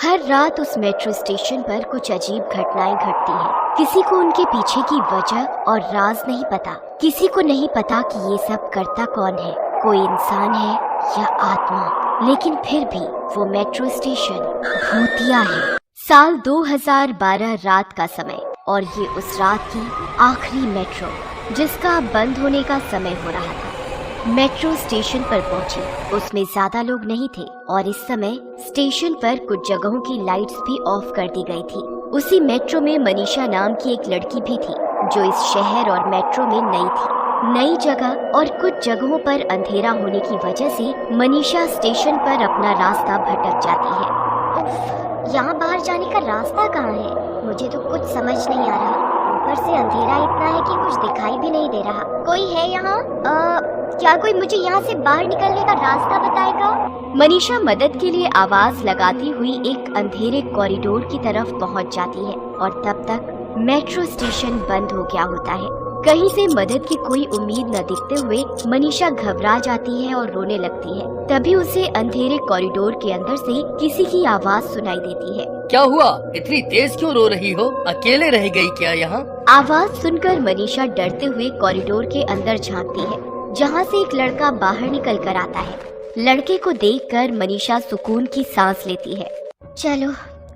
हर रात उस metro station पर कुछ अजीब घटनाएं घटती हैं। किसी को उनके पीछे की वजह और राज नहीं पता। किसी को नहीं पता कि ये सब करता कौन है, कोई इंसान है या आत्मा। लेकिन फिर भी वो मेट्रो स्टेशन भूतिया है। साल 2012 रात का समय, और ये उस रात की आखिरी मेट्रो जिसका बंद होने का समय हो रहा था। मेट्रो स्टेशन पर पहुंची। उसमें ज्यादा लोग नहीं थे और इस समय स्टेशन पर कुछ जगहों की लाइट्स भी ऑफ कर दी गई थी। उसी मेट्रो में मनीषा नाम की एक लड़की भी थी जो इस शहर और मेट्रो में नई थी। नई जगह और कुछ जगहों पर अंधेरा होने की वजह से मनीषा स्टेशन पर अपना रास्ता भटक जाती है। यहाँ बाहर जाने का रास्ता कहाँ है? मुझे तो कुछ समझ नहीं आ रहा। ऊपर से अंधेरा इतना है कि कुछ दिखाई भी नहीं दे रहा। कोई है यहाँ? क्या कोई मुझे यहाँ से बाहर निकलने का रास्ता बताएगा? मनीषा मदद के लिए आवाज लगाती हुई एक अंधेरे कॉरिडोर की तरफ पहुँच जाती है और तब तक मेट्रो स्टेशन बंद हो गया होता है। कहीं से मदद की कोई उम्मीद न दिखते हुए मनीषा घबरा जाती है और रोने लगती है। तभी उसे अंधेरे कॉरिडोर के अंदर से किसी की आवाज सुनाई देती है। क्या हुआ? इतनी तेज क्यों रो रही हो? अकेले रह गई क्या यहाँ? आवाज सुनकर मनीषा डरते हुए कॉरिडोर के अंदर झांकती है, जहाँ से एक लड़का बाहर निकल कर आता है। लड़के को देखकर मनीषा सुकून की सांस लेती है। चलो,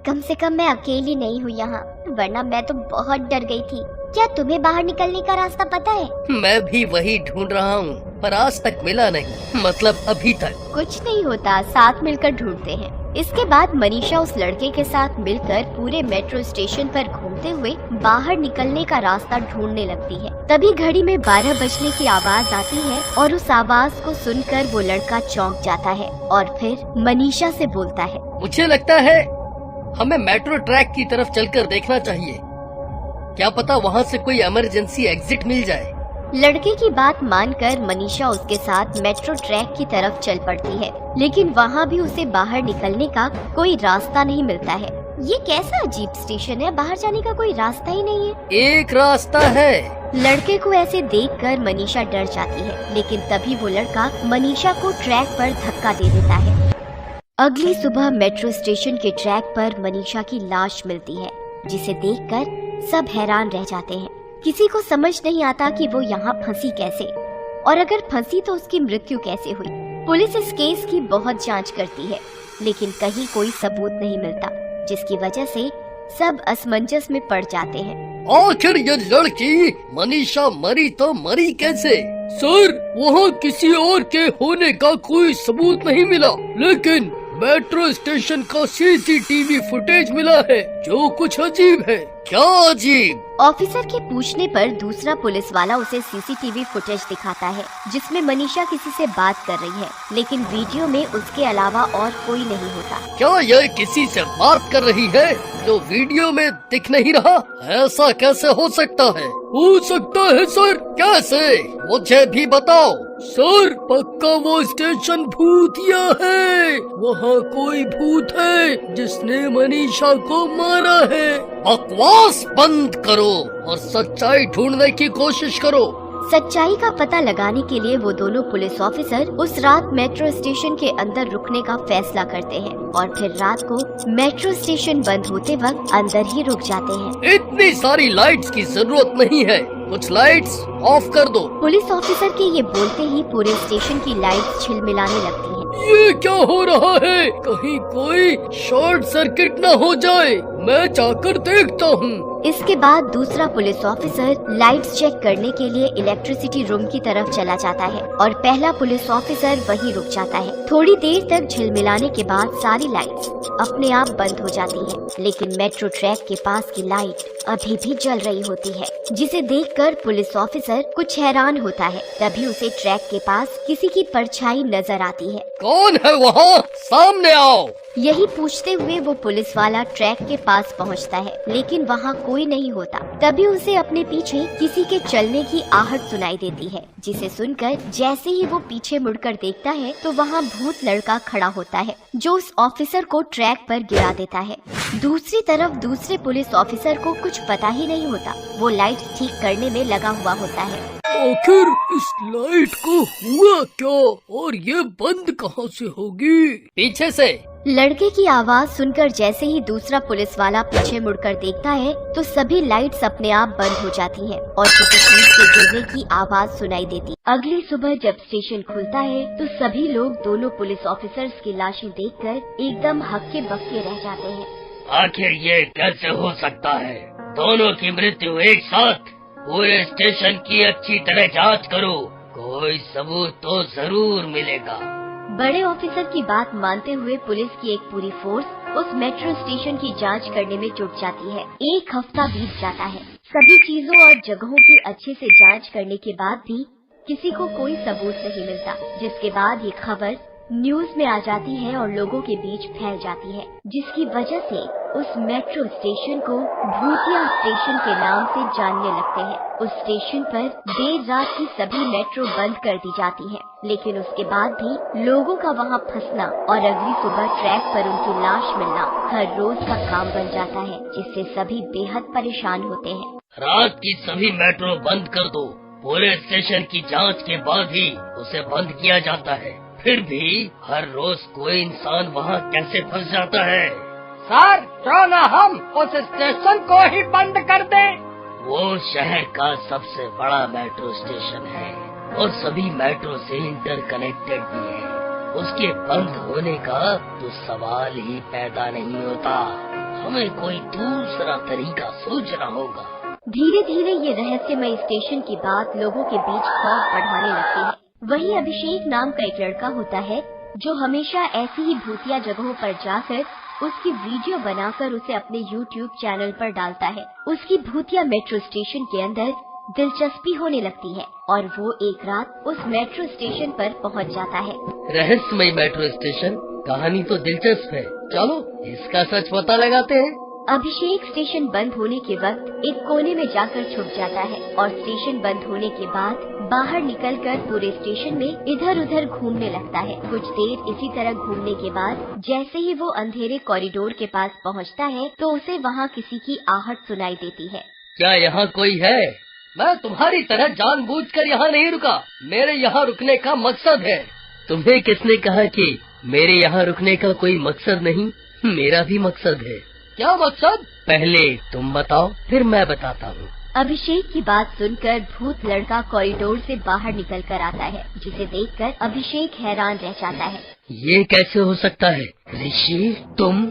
कम से कम मैं अकेली नहीं हूँ यहाँ, वरना मैं तो बहुत डर गई थी। क्या तुम्हें बाहर निकलने का रास्ता पता है? मैं भी वही ढूंढ रहा हूँ, पर आज तक मिला नहीं। मतलब अभी तक। कुछ नहीं होता, साथ मिलकर ढूंढते हैं। इसके बाद मनीषा उस लड़के के साथ मिलकर पूरे मेट्रो स्टेशन पर घूमते हुए बाहर निकलने का रास्ता ढूंढने लगती है। तभी घड़ी में 12 बजने की आवाज आती है और उस आवाज को सुनकर वो लड़का चौंक जाता है और फिर मनीषा से बोलता है, मुझे लगता है हमें मेट्रो ट्रैक की तरफ चलकर देखना चाहिए। क्या पता वहाँ से कोई इमरजेंसी एग्जिट मिल जाए। लड़के की बात मानकर मनीषा उसके साथ मेट्रो ट्रैक की तरफ चल पड़ती है, लेकिन वहाँ भी उसे बाहर निकलने का कोई रास्ता नहीं मिलता है। ये कैसा अजीब स्टेशन है, बाहर जाने का कोई रास्ता ही नहीं है। एक रास्ता है। लड़के को ऐसे देखकर मनीषा डर जाती है, लेकिन तभी वो लड़का मनीषा को ट्रैक पर धक्का दे देता है। अगली सुबह मेट्रो स्टेशन के ट्रैक पर मनीषा की लाश मिलती है, जिसे देखकर सब हैरान रह जाते हैं। किसी को समझ नहीं आता कि वो यहाँ फंसी कैसे, और अगर फंसी तो उसकी मृत्यु कैसे हुई। पुलिस इस केस की बहुत जांच करती है, लेकिन कहीं कोई सबूत नहीं मिलता, जिसकी वजह से सब असमंजस में पड़ जाते हैं। आखिर ये लड़की मनीषा मरी तो मरी कैसे? सर, वहाँ किसी और के होने का कोई सबूत नहीं मिला, लेकिन मेट्रो स्टेशन का सीसीटीवी फुटेज मिला है, जो कुछ अजीब है। क्या अजीब? ऑफिसर के पूछने पर दूसरा पुलिस वाला उसे सीसीटीवी फुटेज दिखाता है, जिसमें मनीषा किसी से बात कर रही है, लेकिन वीडियो में उसके अलावा और कोई नहीं होता। क्या यह किसी से बात कर रही है जो वीडियो में दिख नहीं रहा? ऐसा कैसे हो सकता है? हो सकता है सर। कैसे? मुझे भी बताओ। सर, पक्का वो स्टेशन भूतिया है। वहाँ कोई भूत है जिसने मनीषा को मारा है। बकवास बंद करो और सच्चाई ढूंढने की कोशिश करो। सच्चाई का पता लगाने के लिए वो दोनों पुलिस ऑफिसर उस रात मेट्रो स्टेशन के अंदर रुकने का फैसला करते हैं और फिर रात को मेट्रो स्टेशन बंद होते वक्त अंदर ही रुक जाते हैं। इतनी सारी लाइट्स की जरूरत नहीं है, कुछ लाइट्स ऑफ कर दो। पुलिस ऑफिसर के ये बोलते ही पूरे स्टेशन की लाइट्स झिलमिलाने लगती हैं। ये क्या हो रहा है? कहीं कोई शॉर्ट सर्किट न हो जाए, मैं जाकर देखता हूँ। इसके बाद दूसरा पुलिस ऑफिसर लाइट्स चेक करने के लिए इलेक्ट्रिसिटी रूम की तरफ चला जाता है और पहला पुलिस ऑफिसर वहीं रुक जाता है। थोड़ी देर तक झिलमिलाने के बाद सारी लाइट्स अपने आप बंद हो जाती हैं, लेकिन मेट्रो ट्रैक के पास की लाइट अभी भी जल रही होती है, जिसे देखकर पुलिस ऑफिसर कुछ हैरान होता है। तभी उसे ट्रैक के पास किसी की परछाई नजर आती है। कौन है वहाँ? सामने आओ। यही पूछते हुए वो पुलिस वाला ट्रैक के पास पहुंचता है, लेकिन वहाँ कोई नहीं होता। तभी उसे अपने पीछे किसी के चलने की आहट सुनाई देती है, जिसे सुनकर जैसे ही वो पीछे मुड़कर देखता है तो वहाँ भूत लड़का खड़ा होता है, जो उस ऑफिसर को ट्रैक पर गिरा देता है। दूसरी तरफ दूसरे पुलिस ऑफिसर को कुछ पता ही नहीं होता, वो लाइट ठीक करने में लगा हुआ होता है। आखिर इस लाइट को हुआ क्या और ये बंद कहाँ से होगी? पीछे से। लड़के की आवाज सुनकर जैसे ही दूसरा पुलिस वाला पीछे मुड़कर देखता है तो सभी लाइट्स अपने आप बंद हो जाती हैं और किसी चीज के गिरने की आवाज सुनाई देती। अगली सुबह जब स्टेशन खुलता है तो सभी लोग दोनों पुलिस ऑफिसर्स की लाशें देखकर एकदम हक्के बक्के रह जाते हैं। आखिर ये कैसे हो सकता है? दोनों की मृत्यु एक साथ। पूरे स्टेशन की अच्छी तरह जांच करो, कोई सबूत तो जरूर मिलेगा। बड़े ऑफिसर की बात मानते हुए पुलिस की एक पूरी फोर्स उस मेट्रो स्टेशन की जांच करने में जुट जाती है। एक हफ्ता बीत जाता है। सभी चीजों और जगहों की अच्छे से जांच करने के बाद भी किसी को कोई सबूत नहीं मिलता, जिसके बाद ये खबर न्यूज में आ जाती है और लोगों के बीच फैल जाती है, जिसकी वजह से उस मेट्रो स्टेशन को भूतिया स्टेशन के नाम से जानने लगते हैं। उस स्टेशन पर देर रात की सभी मेट्रो बंद कर दी जाती है, लेकिन उसके बाद भी लोगों का वहां फंसना और अगली सुबह ट्रैक पर उनकी लाश मिलना हर रोज का काम बन जाता है, जिससे सभी बेहद परेशान होते हैं। रात की सभी मेट्रो बंद कर दो। पूरे स्टेशन की जांच के बाद ही उसे बंद किया जाता है। फिर भी हर रोज कोई इंसान वहाँ कैसे फंस जाता है? सर, क्यों न हम उस स्टेशन को ही बंद कर दें? वो शहर का सबसे बड़ा मेट्रो स्टेशन है और सभी मेट्रो से इंटरकनेक्टेड भी है। उसके बंद होने का तो सवाल ही पैदा नहीं होता। हमें कोई दूसरा तरीका सोचना होगा। धीरे धीरे ये रहस्यमय स्टेशन की बात लोगों के बीच खौफ बढ़ाने लगती है। वही अभिषेक नाम का एक लड़का होता है जो हमेशा ऐसी ही भूतिया जगहों पर जाकर उसकी वीडियो बनाकर उसे अपने YouTube चैनल पर डालता है। उसकी भूतिया मेट्रो स्टेशन के अंदर दिलचस्पी होने लगती है और वो एक रात उस मेट्रो स्टेशन पर पहुंच जाता है। रहस्यमय मेट्रो स्टेशन, कहानी तो दिलचस्प है। चलो इसका सच पता लगाते हैं। अभिषेक स्टेशन बंद होने के वक्त एक कोने में जाकर छुप जाता है और स्टेशन बंद होने के बाद बाहर निकलकर पूरे स्टेशन में इधर उधर घूमने लगता है। कुछ देर इसी तरह घूमने के बाद जैसे ही वो अंधेरे कॉरिडोर के पास पहुंचता है तो उसे वहां किसी की आहट सुनाई देती है। क्या यहाँ कोई है? मैं तुम्हारी तरह जानबूझकर यहाँ नहीं रुका। मेरे यहाँ रुकने का मकसद है। तुम्हें किसने कहा कि मेरे यहाँ रुकने का कोई मकसद नहीं? मेरा भी मकसद है। क्या मकसद? पहले तुम बताओ, फिर मैं बताता हूँ। अभिषेक की बात सुनकर भूत लड़का कॉरिडोर से बाहर निकल कर आता है, जिसे देखकर अभिषेक हैरान रह जाता है। ये कैसे हो सकता है? ऋषि तुम?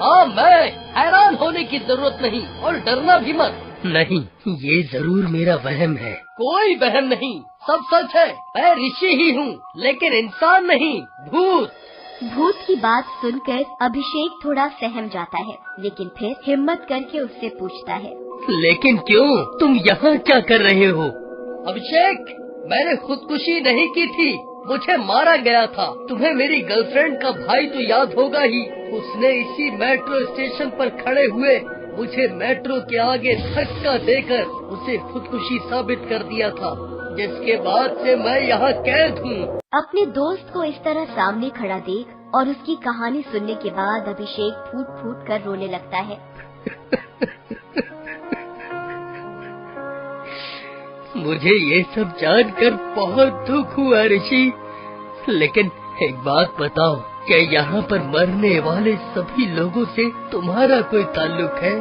हाँ, मैं। हैरान होने की जरूरत नहीं और डरना भी मत। नहीं, ये जरूर मेरा वहम है। कोई वहम नहीं, सब सच है। मैं ऋषि ही हूँ, लेकिन इंसान नहीं, भूत। भूत की बात सुनकर अभिषेक थोड़ा सहम जाता है, लेकिन फिर हिम्मत करके उससे पूछता है, लेकिन क्यों? तुम यहाँ क्या कर रहे हो? अभिषेक, मैंने खुदकुशी नहीं की थी, मुझे मारा गया था। तुम्हें मेरी गर्लफ्रेंड का भाई तो याद होगा ही। उसने इसी मेट्रो स्टेशन पर खड़े हुए मुझे मेट्रो के आगे धक्का देकर उसे खुदकुशी साबित कर दिया था, जिसके बाद से मैं यहाँ कैद हूँ। अपने दोस्त को इस तरह सामने खड़ा देख और उसकी कहानी सुनने के बाद अभिषेक फूट फूट कर रोने लगता है। मुझे ये सब जानकर बहुत दुख हुआ ऋषि, लेकिन एक बात बताओ, क्या यहाँ पर मरने वाले सभी लोगों से तुम्हारा कोई ताल्लुक है?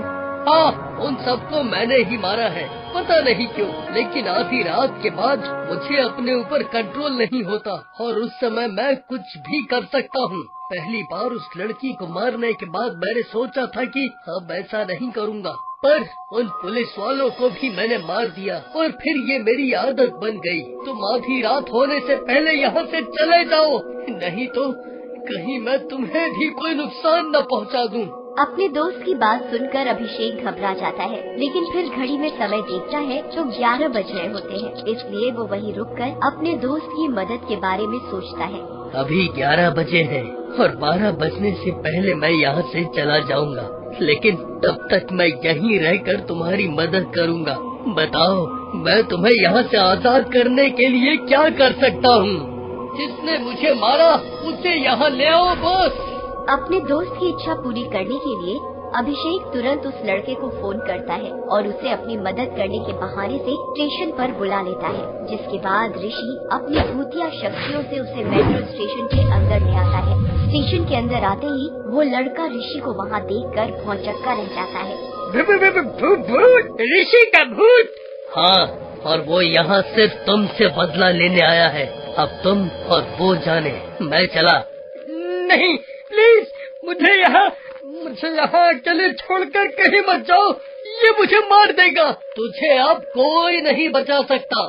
हाँ, उन सबको मैंने ही मारा है। पता नहीं क्यों, लेकिन आधी रात के बाद मुझे अपने ऊपर कंट्रोल नहीं होता और उस समय मैं कुछ भी कर सकता हूँ। पहली बार उस लड़की को मारने के बाद मैंने सोचा था कि अब ऐसा नहीं करूँगा, पर उन पुलिस वालों को भी मैंने मार दिया और फिर ये मेरी आदत बन गई। तुम आधी रात होने से पहले यहाँ से चले जाओ, नहीं तो कहीं मैं तुम्हें भी कोई नुकसान न पहुँचा दूँ। अपने दोस्त की बात सुनकर अभिषेक घबरा जाता है, लेकिन फिर घड़ी में समय देखता है जो 11 बज रहे होते हैं, इसलिए वो वहीं रुककर अपने दोस्त की मदद के बारे में सोचता है। अभी 11 बजे हैं और 12 बजने से पहले मैं यहाँ से चला जाऊँगा, लेकिन तब तक मैं यहीं रहकर तुम्हारी मदद करूँगा। बताओ, मैं तुम्हें यहाँ से आजाद करने के लिए क्या कर सकता हूँ? जिसने मुझे मारा उसे यहाँ ले आओ बॉस। अपने दोस्त की इच्छा पूरी करने के लिए अभिषेक तुरंत उस लड़के को फोन करता है और उसे अपनी मदद करने के बहाने से स्टेशन पर बुला लेता है, जिसके बाद ऋषि अपनी भूतिया शक्तियों से उसे मेट्रो स्टेशन के अंदर ले आता है। स्टेशन के अंदर आते ही वो लड़का ऋषि को वहाँ देखकर भौंचक्का रह जाता है। भूत, ऋषि का भूत। हाँ, और वो यहाँ सिर्फ तुमसे बदला लेने आया है। अब तुम और वो जाने, मैं चला। नहीं, प्लीज मुझे यहाँ अकेले छोड़कर कहीं मत जाओ, ये मुझे मार देगा। तुझे अब कोई नहीं बचा सकता।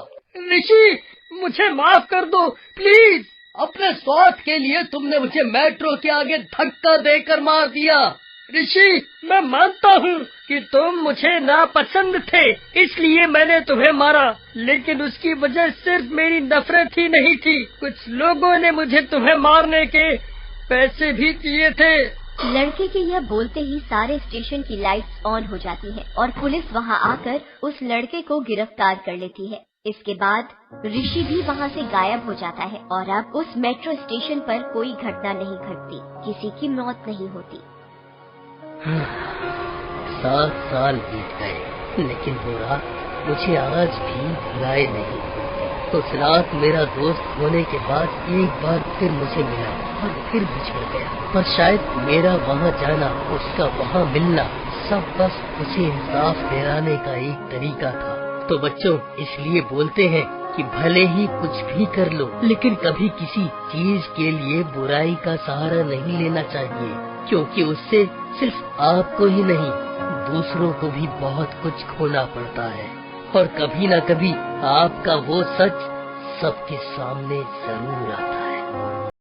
ऋषि, मुझे माफ कर दो प्लीज। अपने स्वार्थ के लिए तुमने मुझे मेट्रो के आगे धक्का देकर मार दिया। ऋषि, मैं मानता हूँ कि तुम मुझे नापसंद थे, इसलिए मैंने तुम्हें मारा, लेकिन उसकी वजह सिर्फ मेरी नफरत ही नहीं थी। कुछ लोगों ने मुझे तुम्हें मारने के पैसे भी दिए थे। लड़के के यह बोलते ही सारे स्टेशन की लाइट्स ऑन हो जाती हैं और पुलिस वहां आकर उस लड़के को गिरफ्तार कर लेती है। इसके बाद ऋषि भी वहां से गायब हो जाता है और अब उस मेट्रो स्टेशन पर कोई घटना नहीं घटती, किसी की मौत नहीं होती। 7 साल बीत गए, लेकिन वो रात मुझे आज भी भुलाए नहीं। उस रात मेरा दोस्त होने के बाद एक बार फिर मुझे मिला और फिर बिछड़ गया, पर शायद मेरा वहाँ जाना, उसका वहाँ मिलना, सब बस मुझे इंसाफ दिलाने का एक तरीका था। तो बच्चों, इसलिए बोलते हैं कि भले ही कुछ भी कर लो, लेकिन कभी किसी चीज के लिए बुराई का सहारा नहीं लेना चाहिए, क्योंकि उससे सिर्फ आपको ही नहीं, दूसरों को भी बहुत कुछ खोना पड़ता है, और कभी न कभी आपका वो सच सबके सामने जरूर आता है।